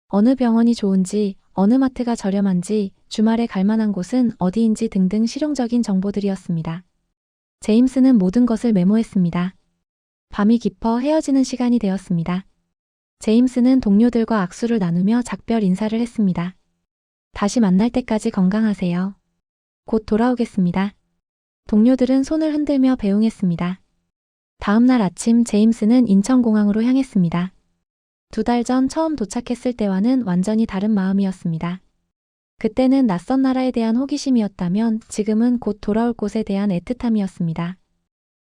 어느 병원이 좋은지, 어느 마트가 저렴한지, 주말에 갈 만한 곳은 어디인지 등등 실용적인 정보들이었습니다. 제임스는 모든 것을 메모했습니다. 밤이 깊어 헤어지는 시간이 되었습니다. 제임스는 동료들과 악수를 나누며 작별 인사를 했습니다. 다시 만날 때까지 건강하세요. 곧 돌아오겠습니다. 동료들은 손을 흔들며 배웅했습니다. 다음 날 아침 제임스는 인천공항으로 향했습니다. 2달 전 처음 도착했을 때와는 완전히 다른 마음이었습니다. 그때는 낯선 나라에 대한 호기심이었다면 지금은 곧 돌아올 곳에 대한 애틋함이었습니다.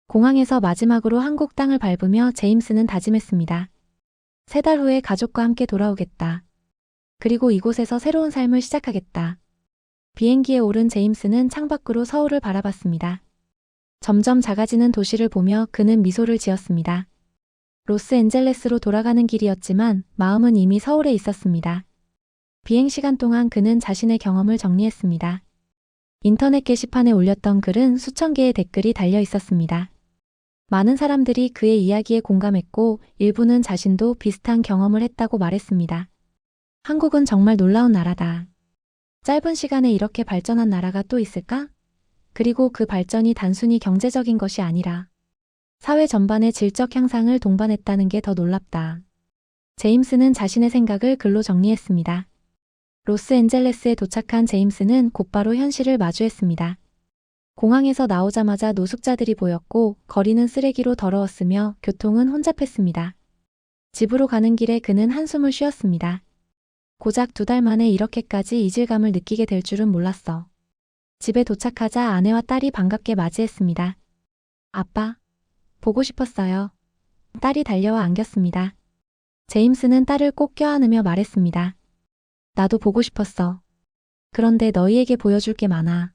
공항에서 마지막으로 한국 땅을 밟으며 제임스는 다짐했습니다. 3달 후에 가족과 함께 돌아오겠다. 그리고 이곳에서 새로운 삶을 시작하겠다. 비행기에 오른 제임스는 창밖으로 서울을 바라봤습니다. 점점 작아지는 도시를 보며 그는 미소를 지었습니다. 로스앤젤레스로 돌아가는 길이었지만 마음은 이미 서울에 있었습니다. 비행 시간 동안 그는 자신의 경험을 정리했습니다. 인터넷 게시판에 올렸던 글은 수천 개의 댓글이 달려 있었습니다. 많은 사람들이 그의 이야기에 공감했고 일부는 자신도 비슷한 경험을 했다고 말했습니다. 한국은 정말 놀라운 나라다. 짧은 시간에 이렇게 발전한 나라가 또 있을까? 그리고 그 발전이 단순히 경제적인 것이 아니라 사회 전반의 질적 향상을 동반했다는 게 더 놀랍다. 제임스는 자신의 생각을 글로 정리했습니다. 로스앤젤레스에 도착한 제임스는 곧바로 현실을 마주했습니다. 공항에서 나오자마자 노숙자들이 보였고 거리는 쓰레기로 더러웠으며 교통은 혼잡했습니다. 집으로 가는 길에 그는 한숨을 쉬었습니다. 고작 2달 만에 이렇게까지 이질감을 느끼게 될 줄은 몰랐어. 집에 도착하자 아내와 딸이 반갑게 맞이했습니다. 아빠, 보고 싶었어요. 딸이 달려와 안겼습니다. 제임스는 딸을 꼭 껴안으며 말했습니다. 나도 보고 싶었어. 그런데 너희에게 보여줄 게 많아.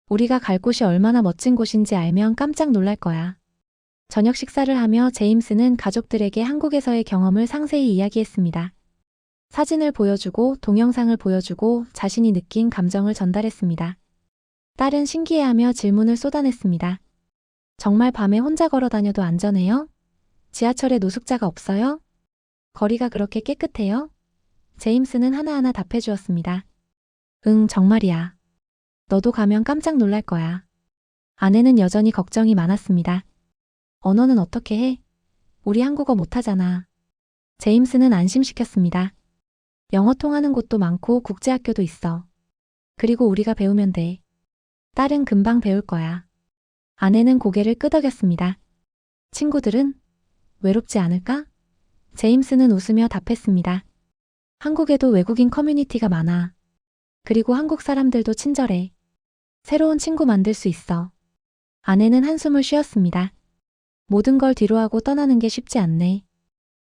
우리가 갈 곳이 얼마나 멋진 곳인지 알면 깜짝 놀랄 거야. 저녁 식사를 하며 제임스는 가족들에게 한국에서의 경험을 상세히 이야기했습니다. 사진을 보여주고 동영상을 보여주고 자신이 느낀 감정을 전달했습니다. 딸은 신기해하며 질문을 쏟아냈습니다. 정말 밤에 혼자 걸어 다녀도 안전해요? 지하철에 노숙자가 없어요? 거리가 그렇게 깨끗해요? 제임스는 하나하나 답해 주었습니다. 응, 정말이야. 너도 가면 깜짝 놀랄 거야. 아내는 여전히 걱정이 많았습니다. 언어는 어떻게 해? 우리 한국어 못하잖아. 제임스는 안심시켰습니다. 영어 통하는 곳도 많고 국제학교도 있어. 그리고 우리가 배우면 돼. 딸은 금방 배울 거야. 아내는 고개를 끄덕였습니다. 친구들은? 외롭지 않을까? 제임스는 웃으며 답했습니다. 한국에도 외국인 커뮤니티가 많아. 그리고 한국 사람들도 친절해. 새로운 친구 만들 수 있어. 아내는 한숨을 쉬었습니다. 모든 걸 뒤로하고 떠나는 게 쉽지 않네.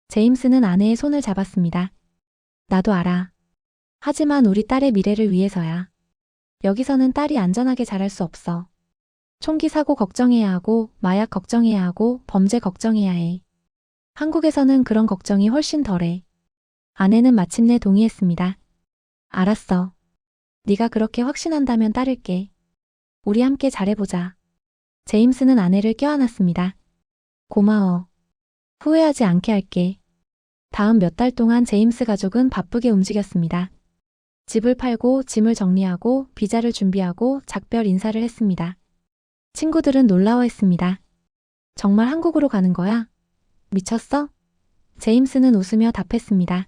제임스는 아내의 손을 잡았습니다. 나도 알아. 하지만 우리 딸의 미래를 위해서야. 여기서는 딸이 안전하게 자랄 수 없어. 총기 사고 걱정해야 하고, 마약 걱정해야 하고, 범죄 걱정해야 해. 한국에서는 그런 걱정이 훨씬 덜해. 아내는 마침내 동의했습니다. 알았어. 네가 그렇게 확신한다면 따를게. 우리 함께 잘해보자. 제임스는 아내를 껴안았습니다. 고마워. 후회하지 않게 할게. 다음 몇 달 동안 제임스 가족은 바쁘게 움직였습니다. 집을 팔고 짐을 정리하고 비자를 준비하고 작별 인사를 했습니다. 친구들은 놀라워했습니다. 정말 한국으로 가는 거야? 미쳤어? 제임스는 웃으며 답했습니다.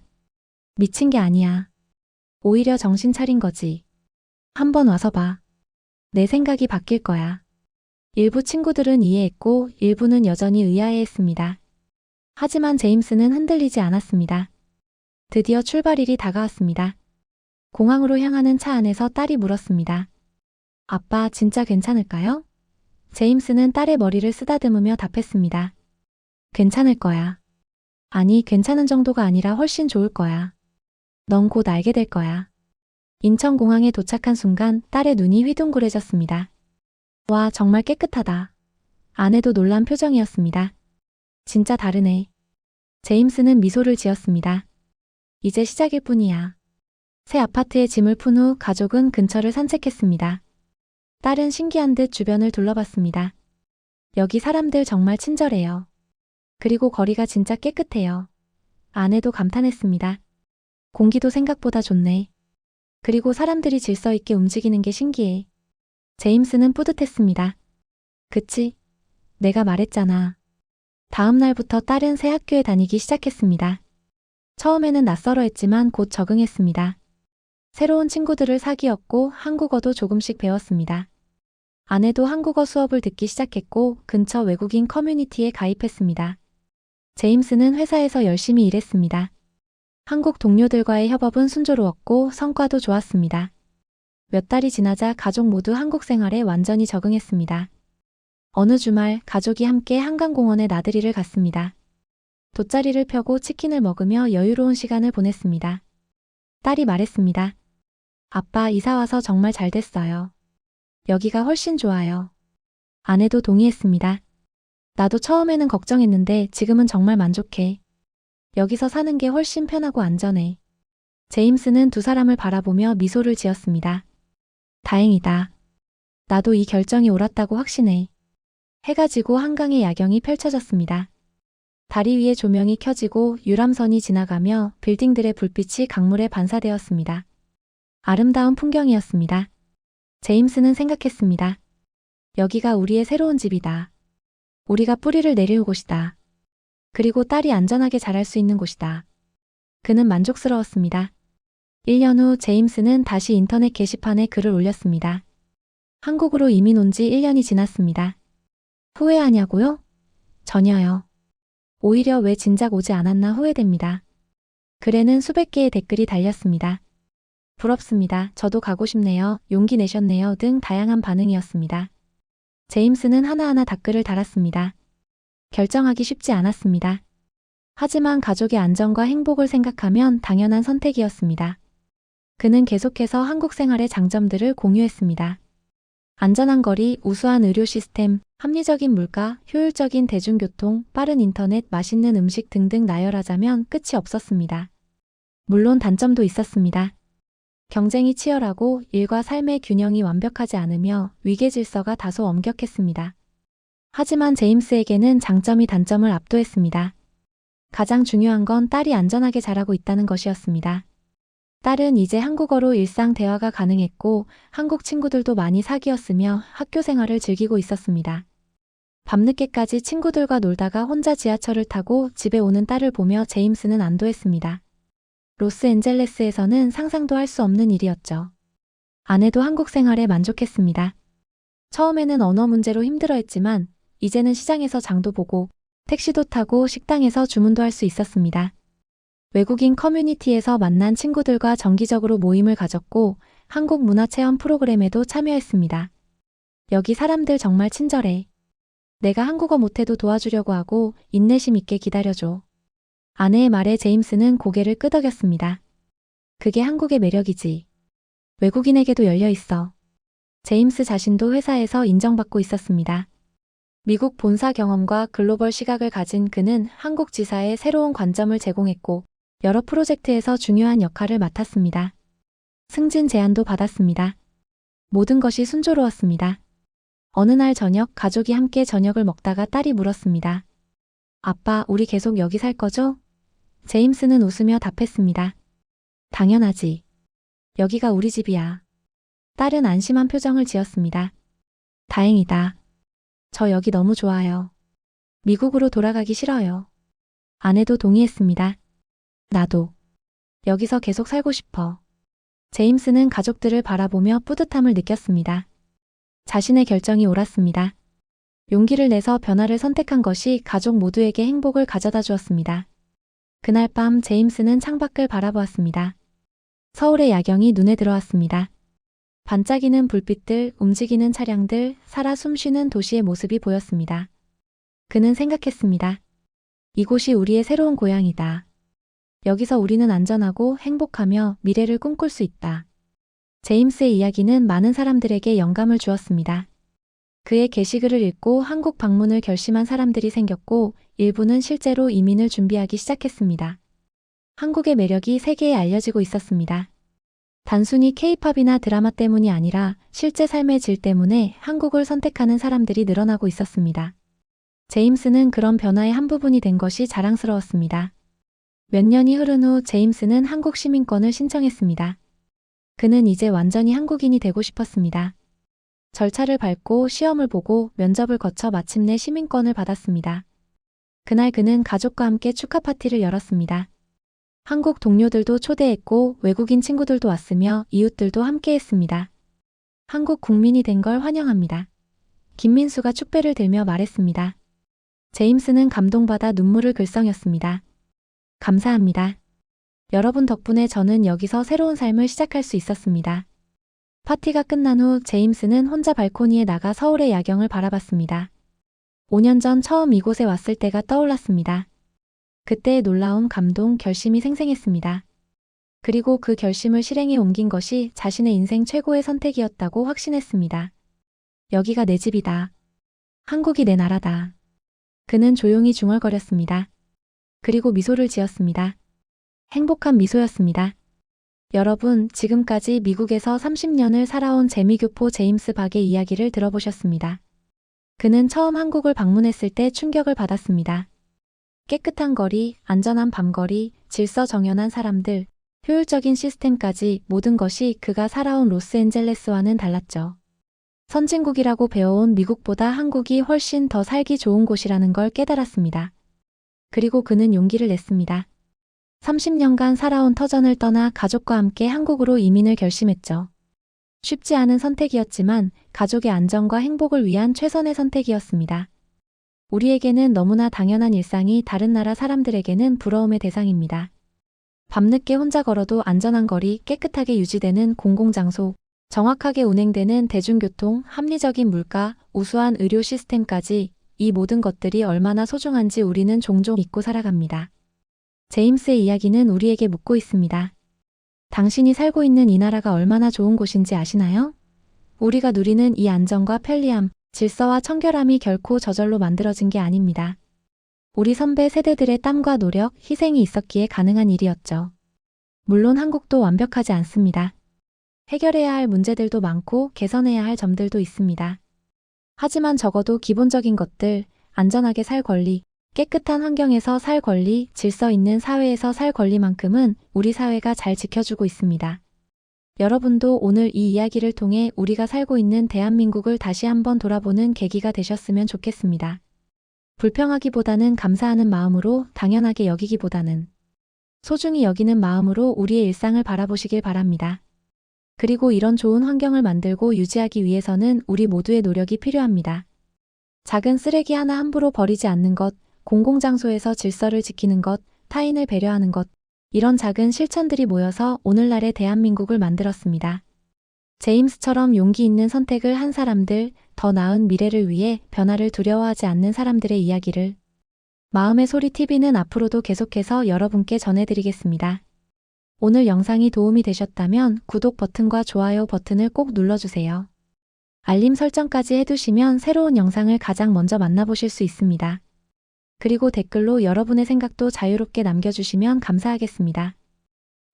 미친 게 아니야. 오히려 정신 차린 거지. 한번 와서 봐. 내 생각이 바뀔 거야. 일부 친구들은 이해했고 일부는 여전히 의아해했습니다. 하지만 제임스는 흔들리지 않았습니다. 드디어 출발일이 다가왔습니다. 공항으로 향하는 차 안에서 딸이 물었습니다. 아빠, 진짜 괜찮을까요? 제임스는 딸의 머리를 쓰다듬으며 답했습니다. 괜찮을 거야. 아니, 괜찮은 정도가 아니라 훨씬 좋을 거야. 넌 곧 알게 될 거야. 인천공항에 도착한 순간 딸의 눈이 휘둥그레졌습니다. 와, 정말 깨끗하다. 아내도 놀란 표정이었습니다. 진짜 다르네. 제임스는 미소를 지었습니다. 이제 시작일 뿐이야. 새 아파트에 짐을 푼 후 가족은 근처를 산책했습니다. 딸은 신기한 듯 주변을 둘러봤습니다. 여기 사람들 정말 친절해요. 그리고 거리가 진짜 깨끗해요. 아내도 감탄했습니다. 공기도 생각보다 좋네. 그리고 사람들이 질서 있게 움직이는 게 신기해. 제임스는 뿌듯했습니다. 그치? 내가 말했잖아. 다음 날부터 딸은 새 학교에 다니기 시작했습니다. 처음에는 낯설어했지만 곧 적응했습니다. 새로운 친구들을 사귀었고 한국어도 조금씩 배웠습니다. 아내도 한국어 수업을 듣기 시작했고 근처 외국인 커뮤니티에 가입했습니다. 제임스는 회사에서 열심히 일했습니다. 한국 동료들과의 협업은 순조로웠고 성과도 좋았습니다. 몇 달이 지나자 가족 모두 한국 생활에 완전히 적응했습니다. 어느 주말 가족이 함께 한강공원에 나들이를 갔습니다. 돗자리를 펴고 치킨을 먹으며 여유로운 시간을 보냈습니다. 딸이 말했습니다. 아빠, 이사 와서 정말 잘 됐어요. 여기가 훨씬 좋아요. 아내도 동의했습니다. 나도 처음에는 걱정했는데 지금은 정말 만족해. 여기서 사는 게 훨씬 편하고 안전해. 제임스는 두 사람을 바라보며 미소를 지었습니다. 다행이다. 나도 이 결정이 옳았다고 확신해. 해가 지고 한강의 야경이 펼쳐졌습니다. 다리 위에 조명이 켜지고 유람선이 지나가며 빌딩들의 불빛이 강물에 반사되었습니다. 아름다운 풍경이었습니다. 제임스는 생각했습니다. 여기가 우리의 새로운 집이다. 우리가 뿌리를 내릴 곳이다. 그리고 딸이 안전하게 자랄 수 있는 곳이다. 그는 만족스러웠습니다. 1년 후 제임스는 다시 인터넷 게시판에 글을 올렸습니다. 한국으로 이민 온 지 1년이 지났습니다. 후회하냐고요? 전혀요. 오히려 왜 진작 오지 않았나 후회됩니다. 글에는 수백 개의 댓글이 달렸습니다. 부럽습니다. 저도 가고 싶네요. 용기 내셨네요. 등 다양한 반응이었습니다. 제임스는 하나하나 댓글을 달았습니다. 결정하기 쉽지 않았습니다. 하지만 가족의 안전과 행복을 생각하면 당연한 선택이었습니다. 그는 계속해서 한국 생활의 장점들을 공유했습니다. 안전한 거리, 우수한 의료 시스템, 합리적인 물가, 효율적인 대중교통, 빠른 인터넷, 맛있는 음식 등등 나열하자면 끝이 없었습니다. 물론 단점도 있었습니다. 경쟁이 치열하고 일과 삶의 균형이 완벽하지 않으며 위계 질서가 다소 엄격했습니다. 하지만 제임스에게는 장점이 단점을 압도했습니다. 가장 중요한 건 딸이 안전하게 자라고 있다는 것이었습니다. 딸은 이제 한국어로 일상 대화가 가능했고 한국 친구들도 많이 사귀었으며 학교 생활을 즐기고 있었습니다. 밤늦게까지 친구들과 놀다가 혼자 지하철을 타고 집에 오는 딸을 보며 제임스는 안도했습니다. 로스앤젤레스에서는 상상도 할 수 없는 일이었죠. 아내도 한국 생활에 만족했습니다. 처음에는 언어 문제로 힘들어했지만 이제는 시장에서 장도 보고 택시도 타고 식당에서 주문도 할 수 있었습니다. 외국인 커뮤니티에서 만난 친구들과 정기적으로 모임을 가졌고 한국 문화체험 프로그램에도 참여했습니다. 여기 사람들 정말 친절해. 내가 한국어 못해도 도와주려고 하고 인내심 있게 기다려줘. 아내의 말에 제임스는 고개를 끄덕였습니다. 그게 한국의 매력이지. 외국인에게도 열려 있어. 제임스 자신도 회사에서 인정받고 있었습니다. 미국 본사 경험과 글로벌 시각을 가진 그는 한국 지사에 새로운 관점을 제공했고 여러 프로젝트에서 중요한 역할을 맡았습니다. 승진 제안도 받았습니다. 모든 것이 순조로웠습니다. 어느 날 저녁 가족이 함께 저녁을 먹다가 딸이 물었습니다. 아빠, 우리 계속 여기 살 거죠? 제임스는 웃으며 답했습니다. 당연하지. 여기가 우리 집이야. 딸은 안심한 표정을 지었습니다. 다행이다. 저 여기 너무 좋아요. 미국으로 돌아가기 싫어요. 아내도 동의했습니다. 나도. 여기서 계속 살고 싶어. 제임스는 가족들을 바라보며 뿌듯함을 느꼈습니다. 자신의 결정이 옳았습니다. 용기를 내서 변화를 선택한 것이 가족 모두에게 행복을 가져다 주었습니다. 그날 밤 제임스는 창밖을 바라보았습니다. 서울의 야경이 눈에 들어왔습니다. 반짝이는 불빛들, 움직이는 차량들, 살아 숨쉬는 도시의 모습이 보였습니다. 그는 생각했습니다. 이곳이 우리의 새로운 고향이다. 여기서 우리는 안전하고 행복하며 미래를 꿈꿀 수 있다. 제임스의 이야기는 많은 사람들에게 영감을 주었습니다. 그의 게시글을 읽고 한국 방문을 결심한 사람들이 생겼고 일부는 실제로 이민을 준비하기 시작했습니다. 한국의 매력이 세계에 알려지고 있었습니다. 단순히 K-팝이나 드라마 때문이 아니라 실제 삶의 질 때문에 한국을 선택하는 사람들이 늘어나고 있었습니다. 제임스는 그런 변화의 한 부분이 된 것이 자랑스러웠습니다. 몇 년이 흐른 후 제임스는 한국 시민권을 신청했습니다. 그는 이제 완전히 한국인이 되고 싶었습니다. 절차를 밟고 시험을 보고 면접을 거쳐 마침내 시민권을 받았습니다. 그날 그는 가족과 함께 축하 파티를 열었습니다. 한국 동료들도 초대했고 외국인 친구들도 왔으며 이웃들도 함께했습니다. 한국 국민이 된 걸 환영합니다. 김민수가 축배를 들며 말했습니다. 제임스는 감동받아 눈물을 글썽였습니다. 감사합니다. 여러분 덕분에 저는 여기서 새로운 삶을 시작할 수 있었습니다. 파티가 끝난 후 제임스는 혼자 발코니에 나가 서울의 야경을 바라봤습니다. 5년 전 처음 이곳에 왔을 때가 떠올랐습니다. 그때의 놀라움, 감동, 결심이 생생했습니다. 그리고 그 결심을 실행에 옮긴 것이 자신의 인생 최고의 선택이었다고 확신했습니다. 여기가 내 집이다. 한국이 내 나라다. 그는 조용히 중얼거렸습니다. 그리고 미소를 지었습니다. 행복한 미소였습니다. 여러분, 지금까지 미국에서 30년을 살아온 재미교포 제임스 박의 이야기를 들어보셨습니다. 그는 처음 한국을 방문했을 때 충격을 받았습니다. 깨끗한 거리, 안전한 밤거리, 질서 정연한 사람들, 효율적인 시스템까지 모든 것이 그가 살아온 로스앤젤레스와는 달랐죠. 선진국이라고 배워온 미국보다 한국이 훨씬 더 살기 좋은 곳이라는 걸 깨달았습니다. 그리고 그는 용기를 냈습니다. 30년간 살아온 터전을 떠나 가족과 함께 한국으로 이민을 결심했죠. 쉽지 않은 선택이었지만 가족의 안전과 행복을 위한 최선의 선택이었습니다. 우리에게는 너무나 당연한 일상이 다른 나라 사람들에게는 부러움의 대상입니다. 밤늦게 혼자 걸어도 안전한 거리, 깨끗하게 유지되는 공공장소, 정확하게 운행되는 대중교통, 합리적인 물가, 우수한 의료 시스템까지 이 모든 것들이 얼마나 소중한지 우리는 종종 잊고 살아갑니다. 제임스의 이야기는 우리에게 묻고 있습니다. 당신이 살고 있는 이 나라가 얼마나 좋은 곳인지 아시나요? 우리가 누리는 이 안정과 편리함, 질서와 청결함이 결코 저절로 만들어진 게 아닙니다. 우리 선배 세대들의 땀과 노력, 희생이 있었기에 가능한 일이었죠. 물론 한국도 완벽하지 않습니다. 해결해야 할 문제들도 많고 개선해야 할 점들도 있습니다. 하지만 적어도 기본적인 것들, 안전하게 살 권리, 깨끗한 환경에서 살 권리, 질서 있는 사회에서 살 권리만큼은 우리 사회가 잘 지켜주고 있습니다. 여러분도 오늘 이 이야기를 통해 우리가 살고 있는 대한민국을 다시 한번 돌아보는 계기가 되셨으면 좋겠습니다. 불평하기보다는 감사하는 마음으로, 당연하게 여기기보다는 소중히 여기는 마음으로 우리의 일상을 바라보시길 바랍니다. 그리고 이런 좋은 환경을 만들고 유지하기 위해서는 우리 모두의 노력이 필요합니다. 작은 쓰레기 하나 함부로 버리지 않는 것, 공공장소에서 질서를 지키는 것, 타인을 배려하는 것, 이런 작은 실천들이 모여서 오늘날의 대한민국을 만들었습니다. 제임스처럼 용기 있는 선택을 한 사람들, 더 나은 미래를 위해 변화를 두려워하지 않는 사람들의 이야기를 마음의 소리 TV는 앞으로도 계속해서 여러분께 전해드리겠습니다. 오늘 영상이 도움이 되셨다면 구독 버튼과 좋아요 버튼을 꼭 눌러주세요. 알림 설정까지 해두시면 새로운 영상을 가장 먼저 만나보실 수 있습니다. 그리고 댓글로 여러분의 생각도 자유롭게 남겨주시면 감사하겠습니다.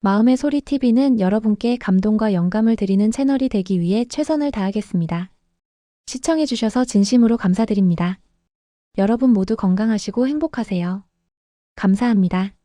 마음의 소리 TV는 여러분께 감동과 영감을 드리는 채널이 되기 위해 최선을 다하겠습니다. 시청해주셔서 진심으로 감사드립니다. 여러분 모두 건강하시고 행복하세요. 감사합니다.